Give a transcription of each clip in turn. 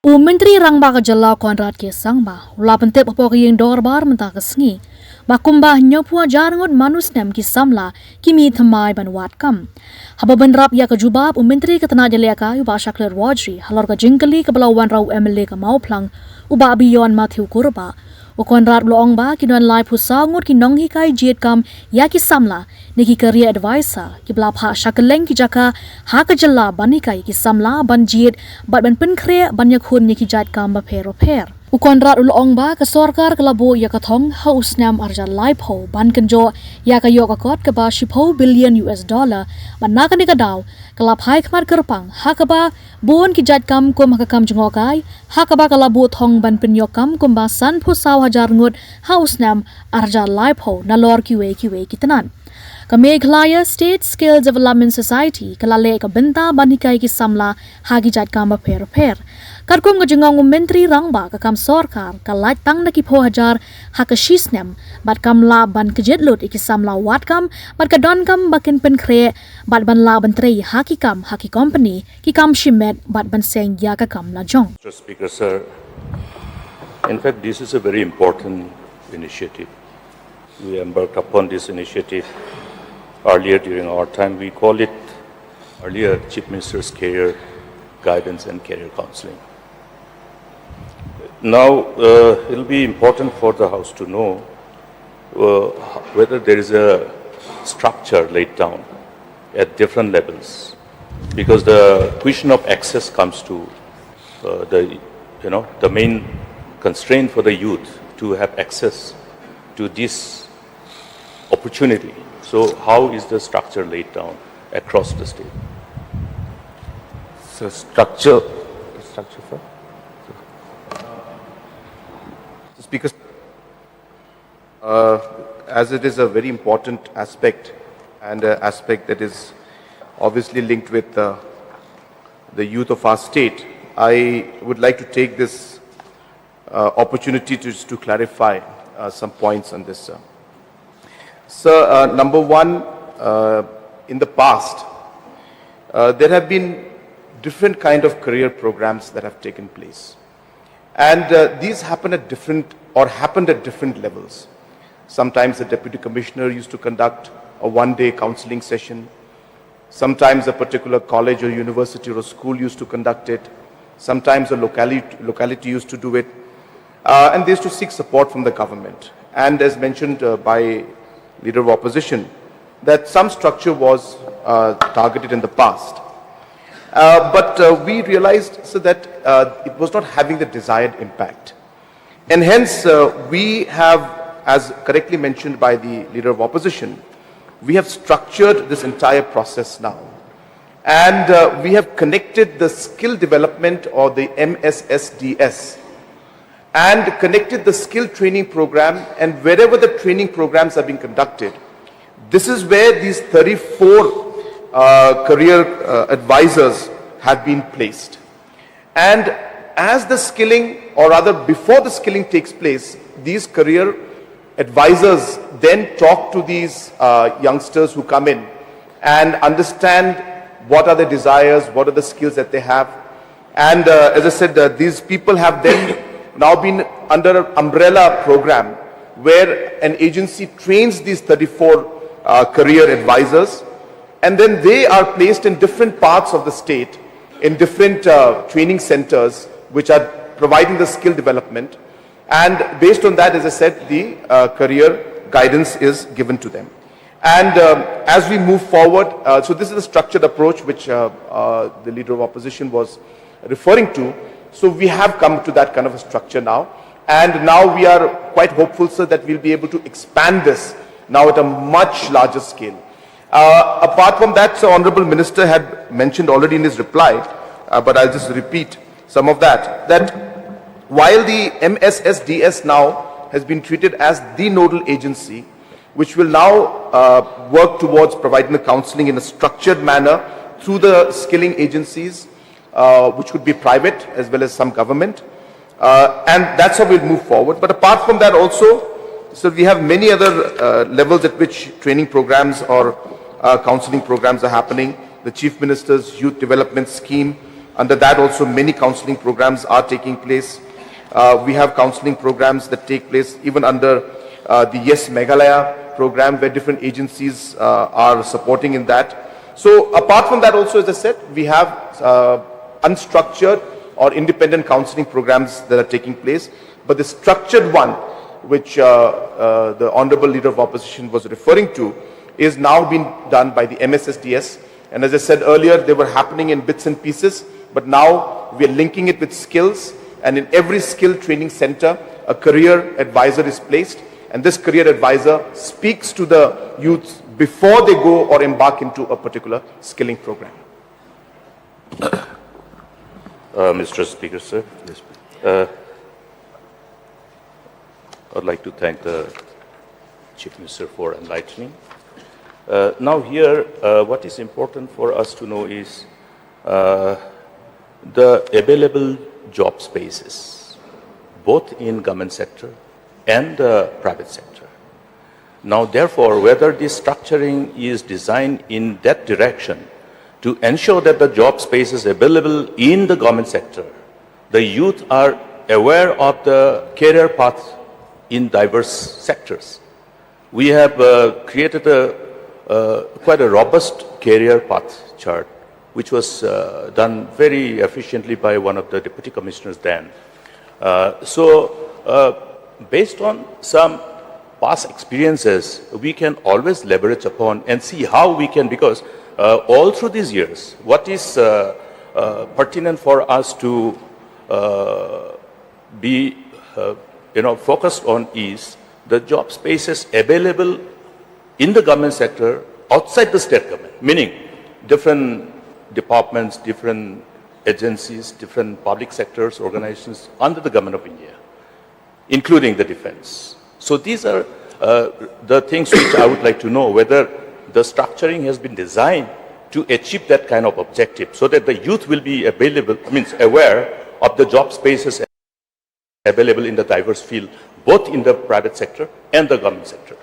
Menteri rang baka jylla Conrad ke sangba, ula pentep apa yang dorbar mentah kesngi. Bakumbah nyopua jarngot manus Snem ki Samla, kimi Thymmai ban watkam. Haba benrap ya kejubab Menteri ketena jeliaka uba Shakler Wajri, halor ka jingkeli ke belawan rau MLA ke Mauplang, uba abiyon Matthew Kurba. Conrad bloong ba kinuan lai pusangut ki nonghi kai jiet kam ya ki Samla, niki career advisor, ki belap ha Shakeleng ki jaka, ha ka jylla bani kai ki Samla ban jiet, bat ban penkre ban yakhun niki jat kam ba per. Conrad ulong ba ke sorkar ke labo ya kathong ha Snem arja lai po ban kenjo ya ka yok akot ke ba $10 billion ban na ka ni ka daw kelap hai khmat kerpang ha ka ba bon ki jat kam kum ha kam jengokai ha ka ba ka labo thong ban penyok kam kum ba san phu saw Hajar ngut ha Snem arja lai po na lor kiwe kitanan. Ka Meghalaya State Skill Development Society kalale ka benta banikai ki Samla hagi jat kam ba per. Karkum ka jengong Menteri rangba ka kam sorkar ka lait tang na ki pho Hajar ha ka Snem bat kam la ban ka jetlut iki Samla wat kam bat ka don kam bakin penkre bat ban la ban trei ha ki company ki kam shimet bat ban seng ya ka kam la jong. Mr. Speaker, sir, in fact, this is a very important initiative. We embarked upon this initiative earlier during our time. We call it earlier Chief Minister's Career Guidance and Career Counseling. Now, it will be important for the House to know whether there is a structure laid down at different levels, because the question of access comes to the main constraint for the youth to have access to this opportunity. So, how is the structure laid down across the state? So, structure, sir. Speaker, as it is a very important aspect and an aspect that is obviously linked with the youth of our state, I would like to take this opportunity to clarify some points on this, sir. Sir, number one, in the past, there have been different kind of career programs that have taken place. And these happened at different levels. Sometimes the deputy commissioner used to conduct a one-day counseling session. Sometimes a particular college or university or school used to conduct it. Sometimes a locality used to do it. And they used to seek support from the government. And as mentioned by Leader of Opposition, that some structure was targeted in the past. But we realized that it was not having the desired impact. And hence, we have, as correctly mentioned by the Leader of Opposition, we have structured this entire process now. And we have connected the skill development or the MSSDS and connected the skill training program, and wherever the training programs are being conducted, this is where these 34 career advisors have been placed. And as the skilling, or rather before the skilling takes place, these career advisors then talk to these youngsters who come in and understand what are their desires, what are the skills that they have. And as I said, these people have then now been under an umbrella program where an agency trains these 34 career advisors, and then they are placed in different parts of the state, in different training centers which are providing the skill development. And based on that, as I said, the career guidance is given to them. And as we move forward, so this is a structured approach which the Leader of Opposition was referring to. So we have come to that kind of a structure now. And now we are quite hopeful, sir, that we'll be able to expand this now at a much larger scale. Apart from that, the Honorable Minister had mentioned already in his reply, but I'll just repeat some of that, that while the MSSDS now has been treated as the nodal agency, which will now work towards providing the counseling in a structured manner through the skilling agencies, which could be private as well as some government. And that's how we'll move forward. But apart from that also, so we have many other levels at which training programs or counseling programs are happening. The Chief Minister's Youth Development Scheme Under that also many counseling programs are taking place. We have counseling programs that take place even under the Yes Meghalaya program, where different agencies are supporting in that. So apart from that also, as I said, we have unstructured or independent counseling programs that are taking place. But the structured one, which the Honorable Leader of Opposition was referring to, is now being done by the MSSDS. And as I said earlier, they were happening in bits and pieces, but now we are linking it with skills, and in every skill training center, a career advisor is placed, and this career advisor speaks to the youths before they go or embark into a particular skilling program. Mr. Speaker, sir. Yes, I'd like to thank the Chief Minister for enlightening. Now here, what is important for us to know is the available job spaces, both in government sector and the private sector. Now, therefore, whether this structuring is designed in that direction to ensure that the job spaces available in the government sector, the youth are aware of the career path in diverse sectors. We have created quite a robust career path chart, which was done very efficiently by one of the deputy commissioners then. Based on some past experiences, we can always leverage upon and see how we can, because all through these years, what is pertinent for us to be focused on is the job spaces available in the government sector outside the state government, meaning different departments, different agencies, different public sectors, organizations under the government of India, including the defense. So these are the things which I would like to know, whether the structuring has been designed to achieve that kind of objective, so that the youth will be aware of the job spaces available in the diverse field, both in the private sector and the government sector.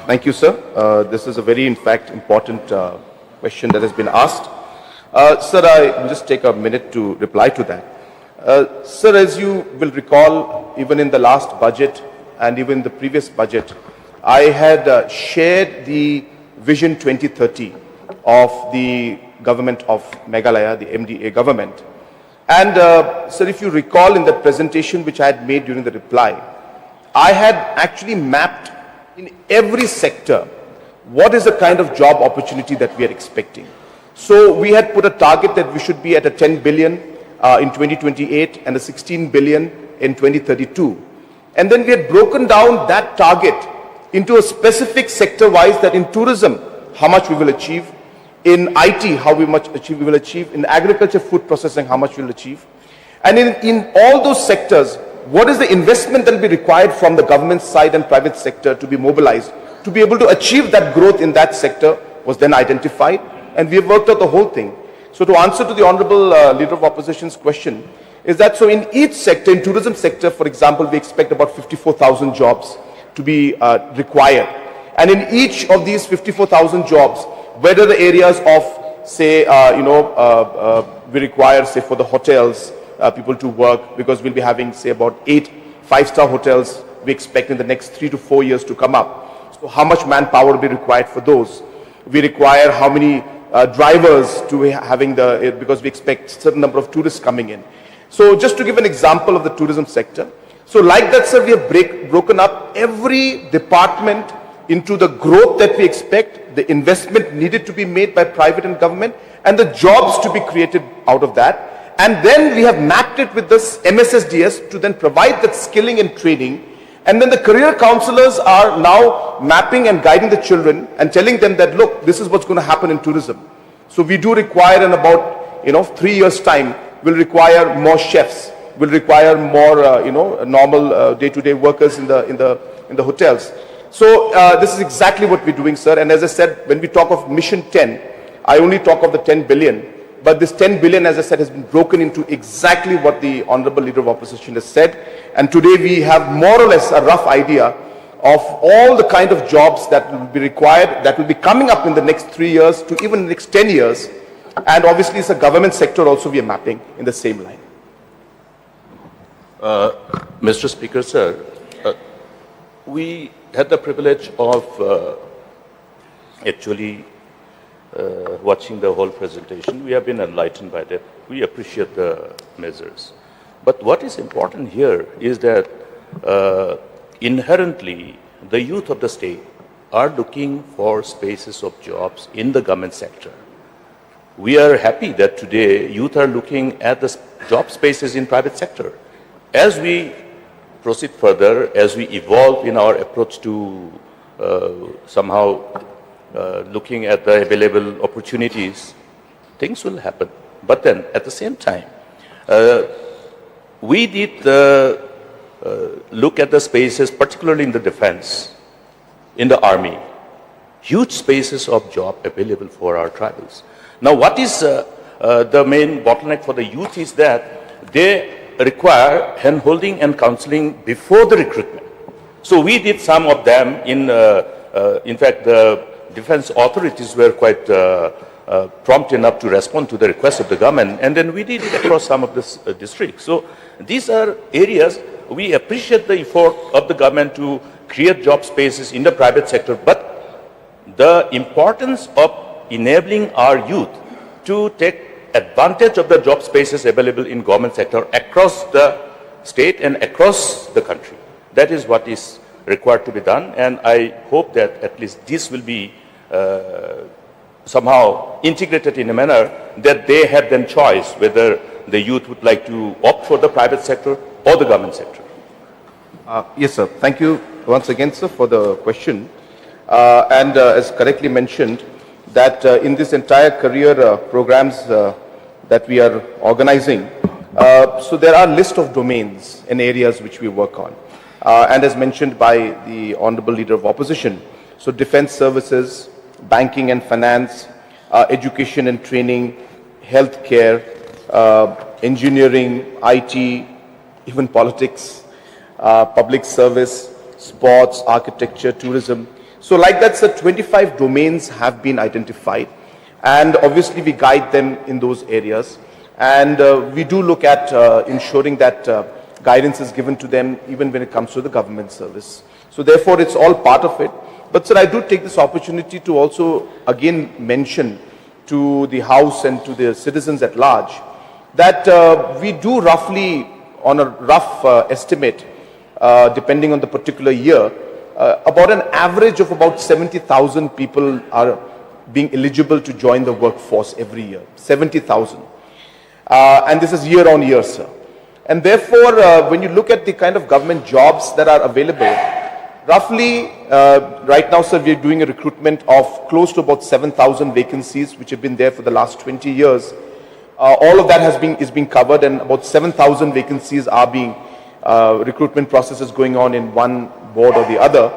Thank you, sir. This is a very, in fact, important question that has been asked. Sir, I will just take a minute to reply to that. Sir, as you will recall, even in the last budget and even the previous budget, I had shared the Vision 2030 of the government of Meghalaya, the MDA government. And sir, if you recall in the presentation which I had made during the reply, I had actually mapped in every sector what is the kind of job opportunity that we are expecting. So we had put a target that we should be at a 10 billion in 2028 and a 16 billion in 2032. And then we had broken down that target into a specific sector-wise, that in tourism, how much we will achieve, in IT, how we will achieve, in agriculture, food processing, how much we will achieve. And in all those sectors, what is the investment that will be required from the government side and private sector to be mobilized to be able to achieve that growth in that sector was then identified, and we have worked out the whole thing. So to answer to the Honorable Leader of Opposition's question, is that so in each sector, in tourism sector, for example, we expect about 54,000 jobs to be required. And in each of these 54,000 jobs, whether the areas of, say, we require, say, for the hotels, people to work, because we'll be having, say, about 8 5-star hotels we expect in the next 3 to 4 years to come up. So how much manpower will be required for those? We require how many drivers to be having because we expect certain number of tourists coming in. So just to give an example of the tourism sector. So like that, sir, we have broken up every department into the growth that we expect, the investment needed to be made by private and government, and the jobs to be created out of that. And then we have mapped it with this MSSDS to then provide that skilling and training. And then the career counselors are now mapping and guiding the children and telling them that, look, this is what's going to happen in tourism. So we do require in about 3 years' time, we'll require more chefs, we'll require more normal day-to-day workers in the hotels. So this is exactly what we're doing, sir. And as I said, when we talk of Mission 10, I only talk of the 10 billion. But this 10 billion, as I said, has been broken into exactly what the Honorable Leader of Opposition has said. And today we have more or less a rough idea of all the kind of jobs that will be required, that will be coming up in the next 3 years to even the next 10 years. And obviously it's a government sector also we are mapping in the same line. Mr. Speaker, sir, we had the privilege of actually watching the whole presentation. We have been enlightened by that. We appreciate the measures. But what is important here is that inherently the youth of the state are looking for spaces of jobs in the government sector. We are happy that today youth are looking at the job spaces in private sector. As we proceed further, as we evolve in our approach to somehow looking at the available opportunities, things will happen. But then at the same time, we did look at the spaces, particularly in the defense, in the army, huge spaces of job available for our tribals. Now, what is the main bottleneck for the youth is that they require hand-holding and counseling before the recruitment. So we did some of them in fact, the defense authorities were quite prompt enough to respond to the request of the government, and then we did it across some of the districts. So these are areas we appreciate the effort of the government to create job spaces in the private sector, but the importance of enabling our youth to take advantage of the job spaces available in government sector across the state and across the country. That is what is required to be done, and I hope that at least this will be somehow integrated in a manner that they have then choice whether the youth would like to opt for the private sector or the government sector. Yes, sir. Thank you once again, sir, for the question. And as correctly mentioned, that in this entire career programs that we are organizing, so there are a list of domains and areas which we work on. And as mentioned by the Honorable Leader of Opposition, so defense services, banking and finance, education and training, healthcare, engineering, IT, even politics, public service, sports, architecture, tourism. So like that, sir, 25 domains have been identified, and obviously we guide them in those areas, and we do look at ensuring that guidance is given to them even when it comes to the government service. So therefore it's all part of it. But sir, I do take this opportunity to also again mention to the House and to the citizens at large that we do roughly, on a rough estimate, depending on the particular year, about an average of about 70,000 people are being eligible to join the workforce every year, 70,000. And this is year on year, sir. And therefore, when you look at the kind of government jobs that are available, roughly, right now, sir, we are doing a recruitment of close to about 7,000 vacancies, which have been there for the last 20 years. All of that is being covered, and about 7,000 vacancies are being, recruitment processes going on in one board or the other.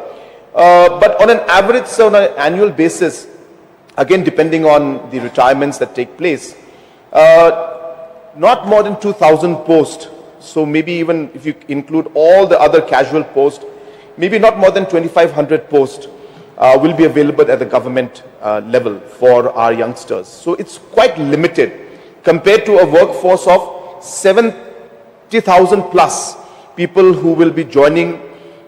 But on an average, sir, on an annual basis, again, depending on the retirements that take place, not more than 2,000 posts. So maybe even if you include all the other casual posts, maybe not more than 2,500 posts will be available at the government level for our youngsters. So it's quite limited compared to a workforce of 70,000 plus people who will be joining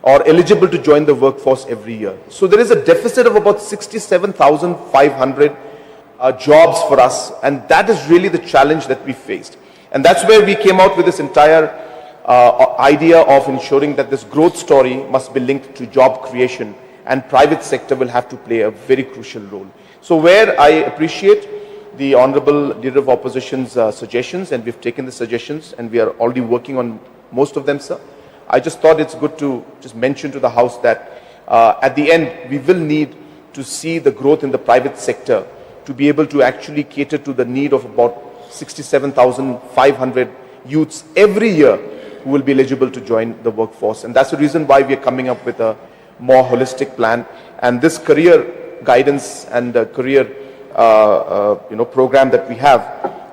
or eligible to join the workforce every year. So there is a deficit of about 67,500 jobs for us, and that is really the challenge that we faced. And that's where we came out with this entire idea of ensuring that this growth story must be linked to job creation, and private sector will have to play a very crucial role. So where I appreciate the Honorable Leader of Opposition's suggestions, and we've taken the suggestions and we are already working on most of them, sir, I just thought it's good to just mention to the House that at the end we will need to see the growth in the private sector to be able to actually cater to the need of about 67,500 youths every year who will be eligible to join the workforce. And that's the reason why we are coming up with a more holistic plan. And this career guidance and career program that we have,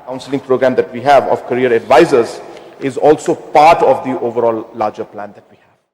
counseling program that we have of career advisors, is also part of the overall larger plan that we have.